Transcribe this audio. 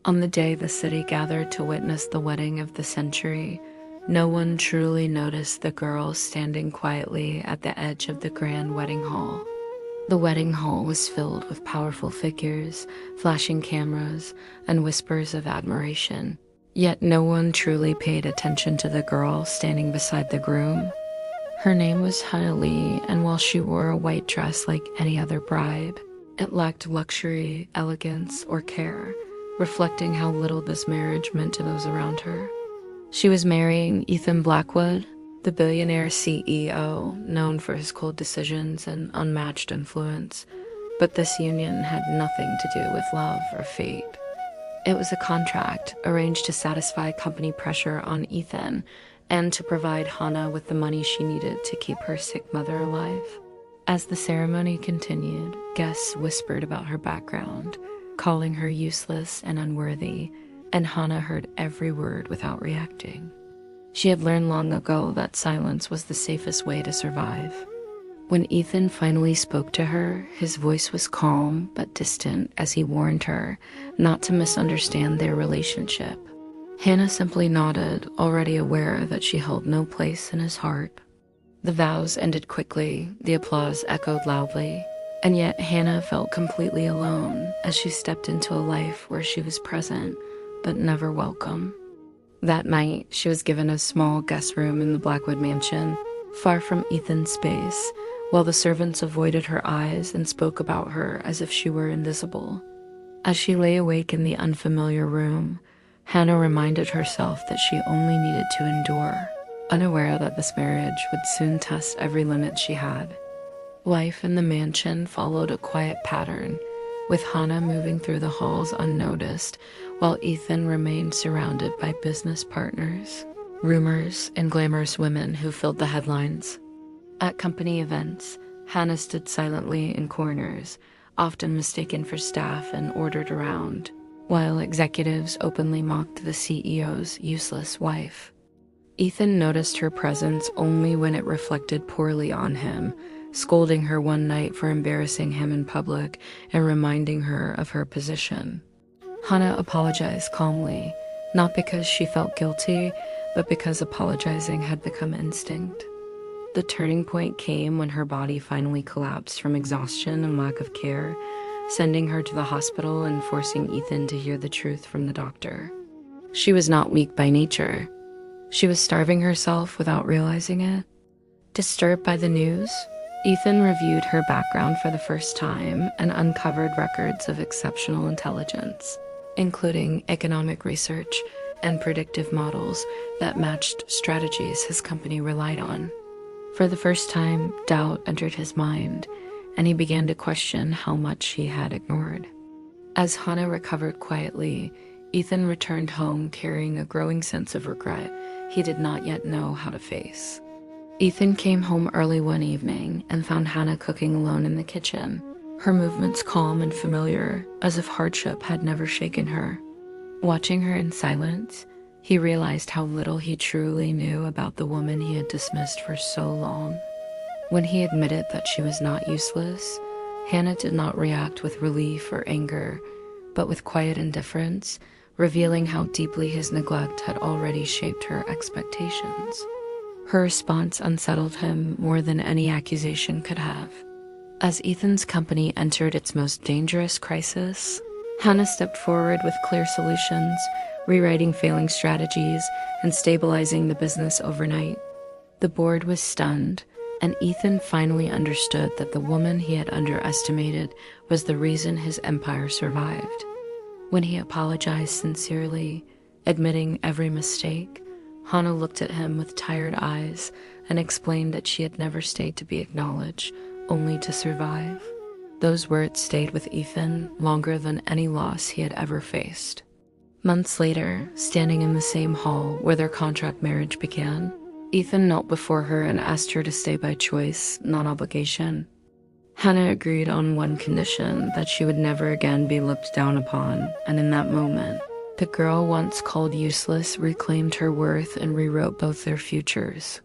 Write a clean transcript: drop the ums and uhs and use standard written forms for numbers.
On the day the city gathered to witness the wedding of the century, no one truly noticed the girl standing quietly at the edge of the grand wedding hall. The wedding hall was filled with powerful figures, flashing cameras, and whispers of admiration. Yet no one truly paid attention to the girl standing beside the groom. Her name was Hana Lee, and while she wore a white dress like any other bride, it lacked luxury, elegance, or care, reflecting how little this marriage meant to those around her. She was marrying Ethan Blackwood, the billionaire CEO, known for his cold decisions and unmatched influence, but this union had nothing to do with love or fate. It was a contract arranged to satisfy company pressure on Ethan and to provide Hana with the money she needed to keep her sick mother alive. As the ceremony continued, guests whispered about her background, calling her useless and unworthy, and Hana heard every word without reacting. She had learned long ago that silence was the safest way to survive. When Ethan finally spoke to her, his voice was calm but distant as he warned her not to misunderstand their relationship. Hannah simply nodded, already aware that she held no place in his heart. The vows ended quickly, the applause echoed loudly, and yet Hannah felt completely alone as she stepped into a life where she was present but never welcome. That night, she was given a small guest room in the Blackwood mansion, far from Ethan's space, while the servants avoided her eyes and spoke about her as if she were invisible. As she lay awake in the unfamiliar room, Hannah reminded herself that she only needed to endure, unaware that this marriage would soon test every limit she had. Life in the mansion followed a quiet pattern, with Hannah moving through the halls unnoticed, while Ethan remained surrounded by business partners, rumors, and glamorous women who filled the headlines. At company events, Hannah stood silently in corners, often mistaken for staff and ordered around, while executives openly mocked the CEO's useless wife. Ethan noticed her presence only when it reflected poorly on him, scolding her one night for embarrassing him in public and reminding her of her position. Hannah apologized calmly, not because she felt guilty, but because apologizing had become instinct. The turning point came when her body finally collapsed from exhaustion and lack of care, sending her to the hospital and forcing Ethan to hear the truth from the doctor. She was not weak by nature. She was starving herself without realizing it. Disturbed by the news, Ethan reviewed her background for the first time and uncovered records of exceptional intelligence, including economic research and predictive models that matched strategies his company relied on. For the first time, doubt entered his mind, and he began to question how much he had ignored. As Hannah recovered quietly, Ethan returned home carrying a growing sense of regret he did not yet know how to face. Ethan came home early one evening and found Hannah cooking alone in the kitchen, her movements calm and familiar, as if hardship had never shaken her. Watching her in silence, he realized how little he truly knew about the woman he had dismissed for so long. When he admitted that she was not useless, Hannah did not react with relief or anger, but with quiet indifference, revealing how deeply his neglect had already shaped her expectations. Her response unsettled him more than any accusation could have. As Ethan's company entered its most dangerous crisis, Hannah stepped forward with clear solutions, rewriting failing strategies and stabilizing the business overnight. The board was stunned, and Ethan finally understood that the woman he had underestimated was the reason his empire survived. When he apologized sincerely, admitting every mistake, Hannah looked at him with tired eyes and explained that she had never stayed to be acknowledged, only to survive. Those words stayed with Ethan longer than any loss he had ever faced. Months later, standing in the same hall where their contract marriage began, Ethan knelt before her and asked her to stay by choice, not obligation. Hannah agreed on one condition, that she would never again be looked down upon, and in that moment, the girl once called useless reclaimed her worth and rewrote both their futures.